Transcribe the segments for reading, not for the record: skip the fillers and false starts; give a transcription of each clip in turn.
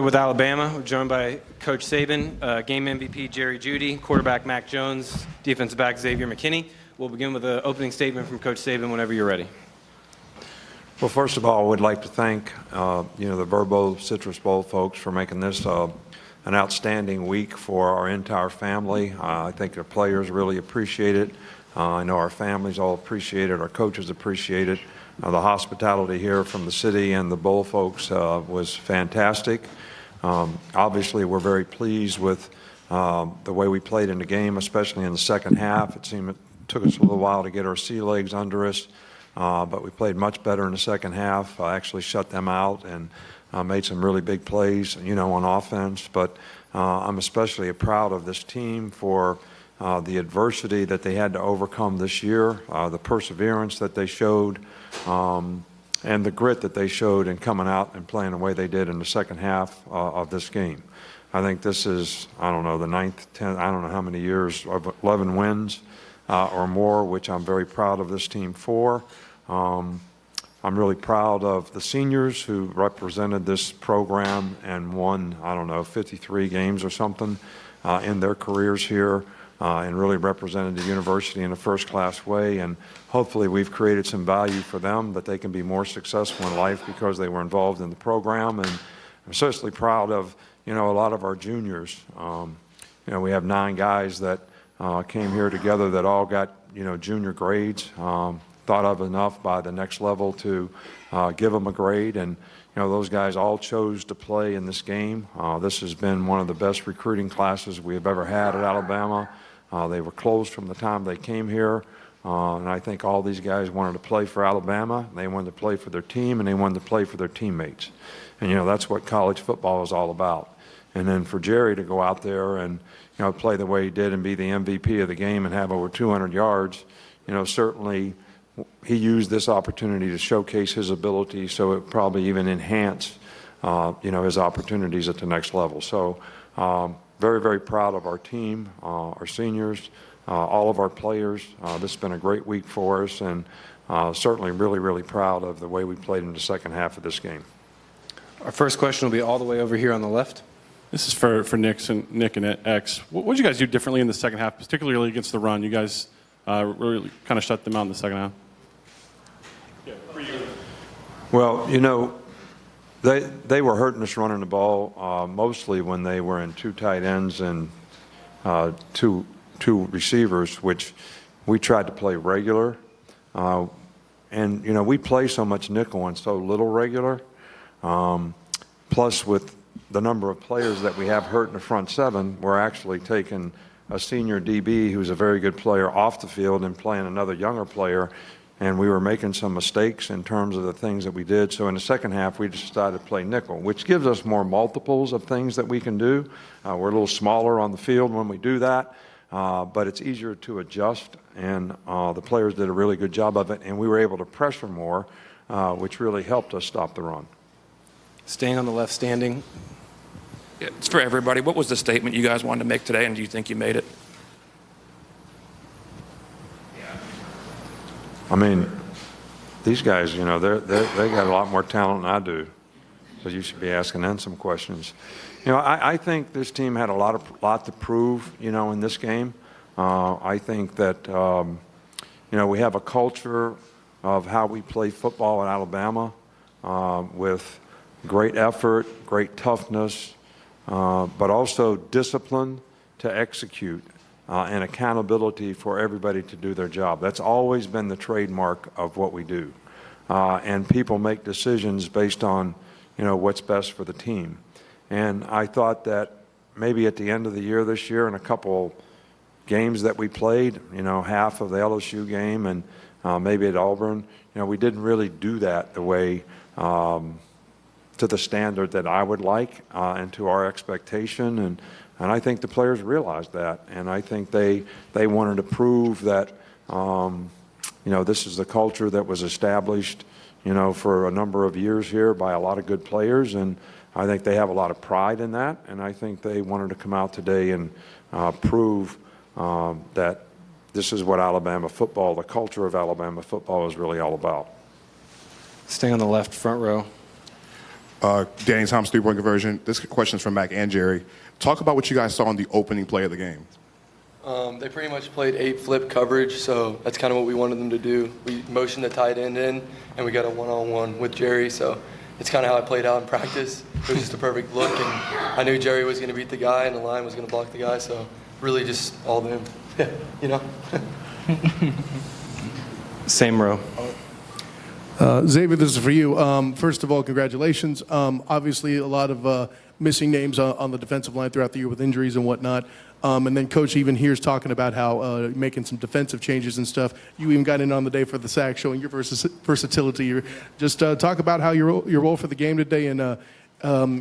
With Alabama, we're joined by Coach Saban, game MVP Jerry Jeudy, quarterback Mac Jones, defensive back Xavier McKinney. We'll begin with an opening statement from Coach Saban whenever you're ready. Well, first of all, I would like to thank the Vrbo Citrus Bowl folks for making this an outstanding week for our entire family. I think the players really appreciate it. I know our families all appreciate it. Our coaches appreciate it. The hospitality here from the city and the Bowl folks was fantastic. Obviously, we're very pleased with the way we played in the game, especially in the second half. It seemed it took us a little while to get our sea legs under us, but we played much better in the second half. I actually shut them out and made some really big plays, on offense. But I'm especially proud of this team for the adversity that they had to overcome this year, the perseverance that they showed, and the grit that they showed in coming out and playing the way they did in the second half of this game. I think this is, the 9th, 10th, I don't know how many years of 11 wins or more, which I'm very proud of this team for. I'm really proud of the seniors who represented this program and won, 53 games or something in their careers here. And really represented the university in a first-class way. And hopefully we've created some value for them that they can be more successful in life because they were involved in the program. And I'm especially proud of, a lot of our juniors. We have 9 guys that came here together that all got, junior grades, thought of enough by the next level to give them a grade. And those guys all chose to play in this game. This has been one of the best recruiting classes we have ever had at Alabama. They were closed from the time they came here, and I think all these guys wanted to play for Alabama. They wanted to play for their team, and they wanted to play for their teammates. And, that's what college football is all about. And then for Jerry to go out there and, play the way he did and be the MVP of the game and have over 200 yards, certainly he used this opportunity to showcase his ability, so it probably even enhanced, his opportunities at the next level. So very, very proud of our team, our seniors, all of our players. This has been a great week for us, and certainly really, really proud of the way we played in the second half of this game. Our first question will be all the way over here on the left. This is for Nick and X. What did you guys do differently in the second half, particularly against the run? You guys really kind of shut them out in the second half. Well, they were hurting us running the ball mostly when they were in 2 tight ends and two receivers, which we tried to play regular. And we play so much nickel and so little regular. Plus, with the number of players that we have hurt in the front 7, we're actually taking a senior DB who's a very good player off the field and playing another younger player. And we were making some mistakes in terms of the things that we did. So in the second half, we decided to play nickel, which gives us more multiples of things that we can do. We're a little smaller on the field when we do that, but it's easier to adjust. And the players did a really good job of it. And we were able to pressure more, which really helped us stop the run. Staying on the left standing. Yeah, it's for everybody. What was the statement you guys wanted to make today, and do you think you made it? I mean, these guys, they got a lot more talent than I do, so you should be asking them some questions. I think this team had a lot to prove, in this game. I think that, we have a culture of how we play football at Alabama with great effort, great toughness, but also discipline to execute. And accountability for everybody to do their job. That's always been the trademark of what we do. And people make decisions based on, what's best for the team. And I thought that maybe at the end of the year this year, in a couple games that we played, half of the LSU game and maybe at Auburn, we didn't really do that the way to the standard that I would like and to our expectation. And I think the players realized that, and I think they wanted to prove that, this is the culture that was established, for a number of years here by a lot of good players, and I think they have a lot of pride in that, and I think they wanted to come out today and prove that this is what Alabama football, the culture of Alabama football is really all about. Staying on the left front row. Danny Thomas, three-point conversion. This question is from Mac and Jerry. Talk about what you guys saw in the opening play of the game. They pretty much played 8 flip coverage, so that's kind of what we wanted them to do. We motioned the tight end in, and we got a one-on-one with Jerry, so it's kind of how it played out in practice. It was just a perfect look, and I knew Jerry was going to beat the guy, and the line was going to block the guy, so really just all them, you know? Same row. Xavier, this is for you. First of all, congratulations. Obviously, a lot of missing names on the defensive line throughout the year with injuries and whatnot. And then Coach even here's talking about how making some defensive changes and stuff. You even got in on the day for the sack, showing your versatility. Just talk about how your role for the game today, and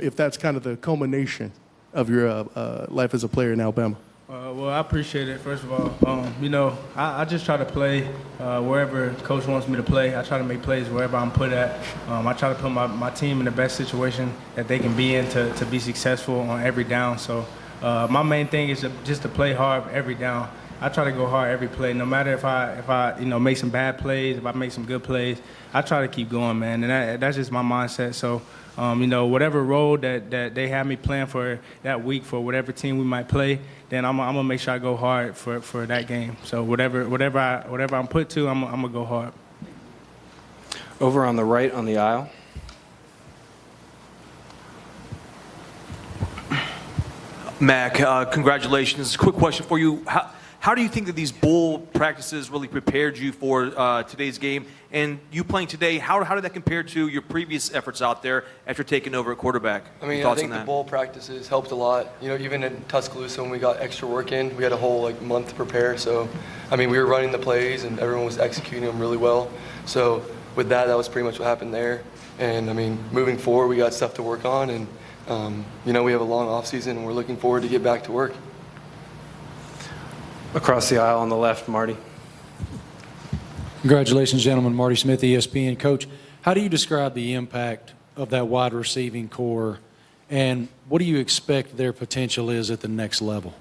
if that's kind of the culmination of your life as a player in Alabama. Well, I appreciate it, first of all. You know, I just try to play wherever Coach wants me to play. I try to make plays wherever I'm put at. I try to put my team in the best situation that they can be in to be successful on every down. So my main thing is just to play hard every down. I try to go hard every play, no matter if I you know, make some bad plays, if I make some good plays. I try to keep going, man, and that's just my mindset. So, you know, whatever role that they have me playing for that week for whatever team we might play, then I'm gonna make sure I go hard for that game. So whatever I'm put to, I'm gonna go hard. Over on the right on the aisle. Mac, congratulations. Quick question for you. How do you think that these bowl practices really prepared you for today's game? And you playing today, how did that compare to your previous efforts out there after taking over at quarterback? I mean, Thoughts I think on the that? bowl practices helped a lot. You know, even in Tuscaloosa when we got extra work in, we had a whole month to prepare. So, I mean, we were running the plays and everyone was executing them really well. So with that was pretty much what happened there. And I mean, moving forward, we got stuff to work on, and you know, we have a long off season and we're looking forward to get back to work. Across the aisle on the left, Marty. Congratulations, gentlemen. Marty Smith, ESPN. Coach, how do you describe the impact of that wide receiving core, and what do you expect their potential is at the next level?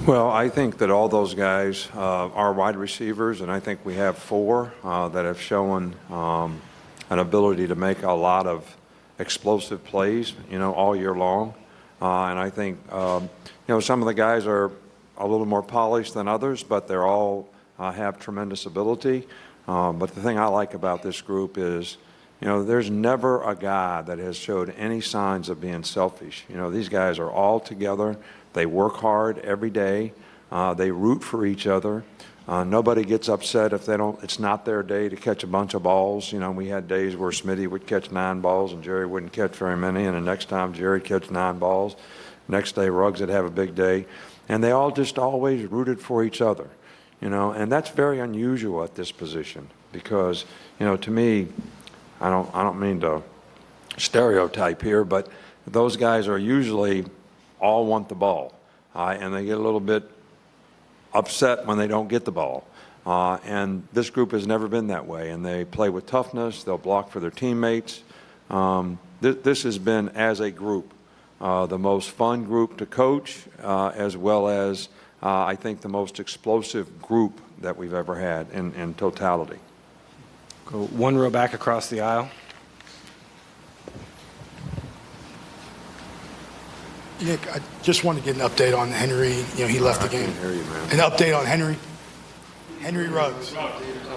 Well, I think that all those guys are wide receivers, and I think we have 4 that have shown an ability to make a lot of explosive plays, you know, all year long. And I think, you know, some of the guys are a little more polished than others, but they're all have tremendous ability. But the thing I like about this group is, you know, there's never a guy that has showed any signs of being selfish. You know, these guys are all together. They work hard every day. They root for each other. Nobody gets upset if it's not their day to catch a bunch of balls. You know, we had days where Smitty would catch 9 balls and Jerry wouldn't catch very many, and the next time Jerry would catch 9 balls. Next day, Ruggs would have a big day. And they all just always rooted for each other, you know, and that's very unusual at this position because, you know, to me, I don't mean to stereotype here, but those guys are usually all want the ball, and they get a little bit upset when they don't get the ball. And this group has never been that way, and they play with toughness. They'll block for their teammates. This has been, as a group, the most fun group to coach, as well as, I think, the most explosive group that we've ever had in totality. Go 1 row back across the aisle. Nick, I just want to get an update on Henry. You know, he left the game. I can't hear you, man. An update on Henry. Henry Ruggs.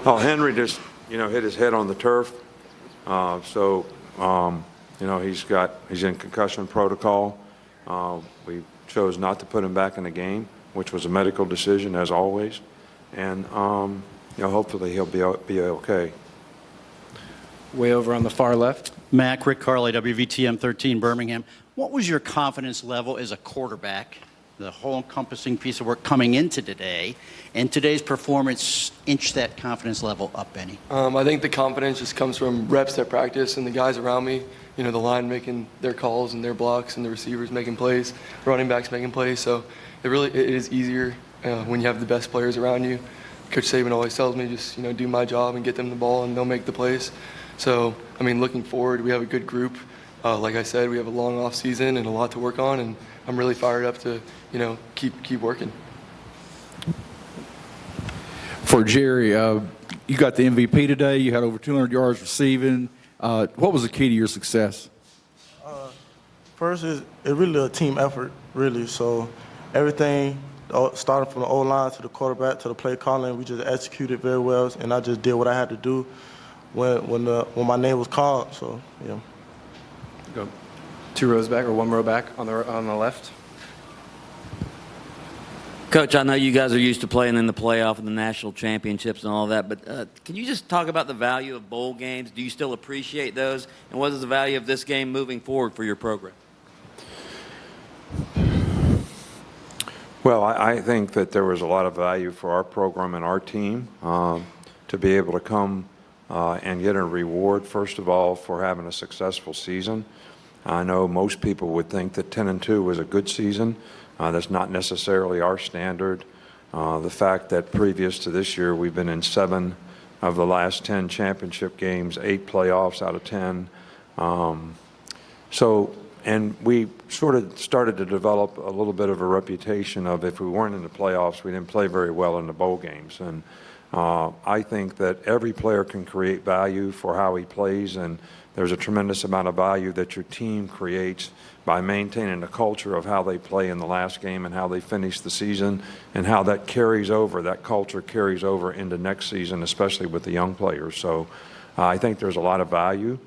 Oh, Henry just, you know, hit his head on the turf. You know, he's in concussion protocol. We chose not to put him back in the game, which was a medical decision, as always. And, you know, hopefully he'll be okay. Way over on the far left. Mac, Rick Carley, WVTM 13, Birmingham. What was your confidence level as a quarterback, the whole encompassing piece of work coming into today, and today's performance inched that confidence level up any? I think the confidence just comes from reps at practice and the guys around me, you know, the line making their calls and their blocks and the receivers making plays, running backs making plays. So it is easier when you have the best players around you. Coach Saban always tells me just, you know, do my job and get them the ball and they'll make the plays. So, I mean, looking forward, we have a good group. Like I said, we have a long off season and a lot to work on, and I'm really fired up to, you know, keep working. For Jerry, you got the MVP today. You had over 200 yards receiving. What was the key to your success? First, it's really a team effort, really. So everything, starting from the O-line to the quarterback to the play calling, we just executed very well, and I just did what I had to do when my name was called. So, yeah. Go 2 rows back or 1 row back on the left. Coach, I know you guys are used to playing in the playoff and the national championships and all that, but can you just talk about the value of bowl games? Do you still appreciate those? And what is the value of this game moving forward for your program? Well, I think that there was a lot of value for our program and our team to be able to come and get a reward, first of all, for having a successful season. I know most people would think that 10-2 was a good season. That's not necessarily our standard. The fact that previous to this year, we've been in 7 of the last 10 championship games, 8 playoffs out of 10. And we sort of started to develop a little bit of a reputation of if we weren't in the playoffs, we didn't play very well in the bowl games. And I think that every player can create value for how he plays, and there's a tremendous amount of value that your team creates by maintaining the culture of how they play in the last game and how they finish the season, and how that carries over, that culture carries over into next season, especially with the young players. So I think there's a lot of value.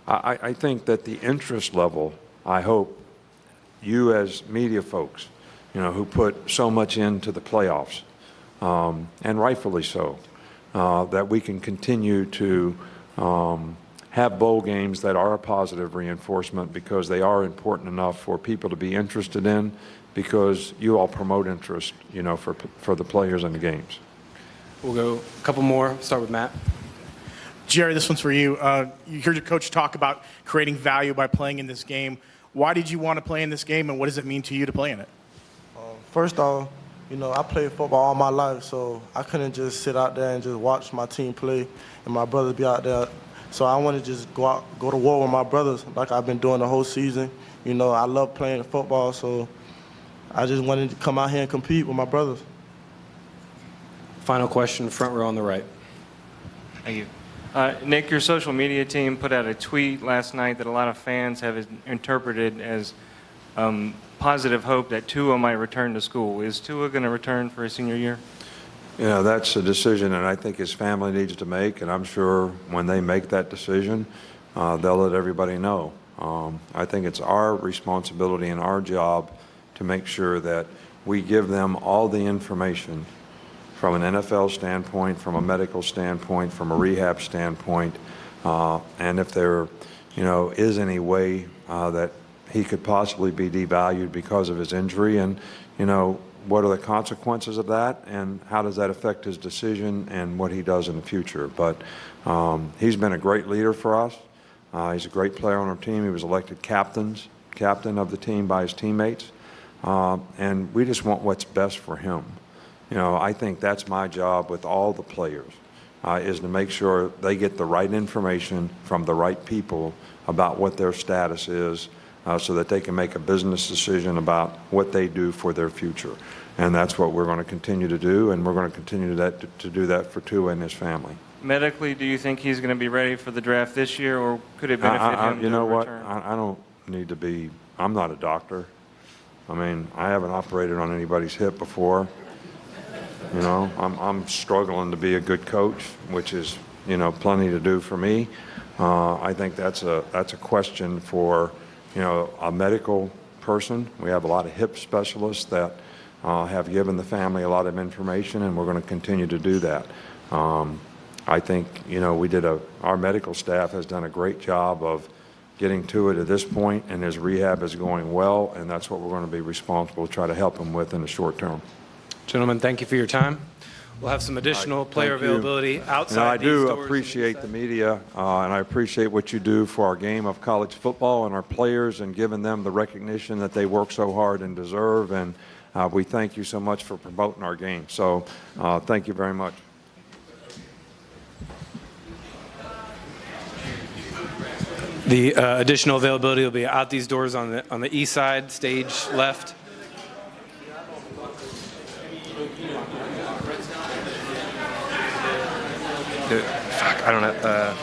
I think that the interest level, I hope you as media folks, who put so much into the playoffs, and rightfully so, that we can continue to have bowl games that are a positive reinforcement, because they are important enough for people to be interested in, because you all promote interest, for the players in the games. We'll go a couple more. Start with Matt. Jerry, this one's for you. You heard your coach talk about creating value by playing in this game. Why did you want to play in this game, and what does it mean to you to play in it? First off, I played football all my life, so I couldn't just sit out there and just watch my team play and my brothers be out there. So I want to just go to war with my brothers like I've been doing the whole season. I love playing football, so I just wanted to come out here and compete with my brothers. Final question, front row on the right. Thank you. Nick, your social media team put out a tweet last night that a lot of fans have interpreted as positive hope that Tua might return to school. Is Tua going to return for his senior year? That's a decision that I think his family needs to make, and I'm sure when they make that decision, they'll let everybody know. I think it's our responsibility and our job to make sure that we give them all the information from an NFL standpoint, from a medical standpoint, from a rehab standpoint, and if there, is any way that he could possibly be devalued because of his injury, and what are the consequences of that, and how does that affect his decision and what he does in the future. But he's been a great leader for us. He's a great player on our team. He was elected captain of the team by his teammates, and we just want what's best for him. I think that's my job with all the players, is to make sure they get the right information from the right people about what their status is, so that they can make a business decision about what they do for their future. And that's what we're going to continue to do, and we're going to continue to do that for Tua and his family. Medically, do you think he's going to be ready for the draft this year, or could it benefit him you to know what? return? I don't need to be. I'm not a doctor. I haven't operated on anybody's hip before. I'm struggling to be a good coach, which is, plenty to do for me. I think that's a question for, a medical person. We have a lot of hip specialists that have given the family a lot of information, and we're going to continue to do that. I think, our medical staff has done a great job of getting to it at this point, and his rehab is going well, and that's what we're going to be responsible to try to help him with in the short term. Gentlemen, thank you for your time. We'll have some additional player availability outside I these do doors. appreciate the media, and I appreciate what you do for our game of college football and our players, and giving them the recognition that they work so hard and deserve. And we thank you so much for promoting our game. So thank you very much. The additional availability will be out these doors on the east side, stage left. Fuck, I don't know.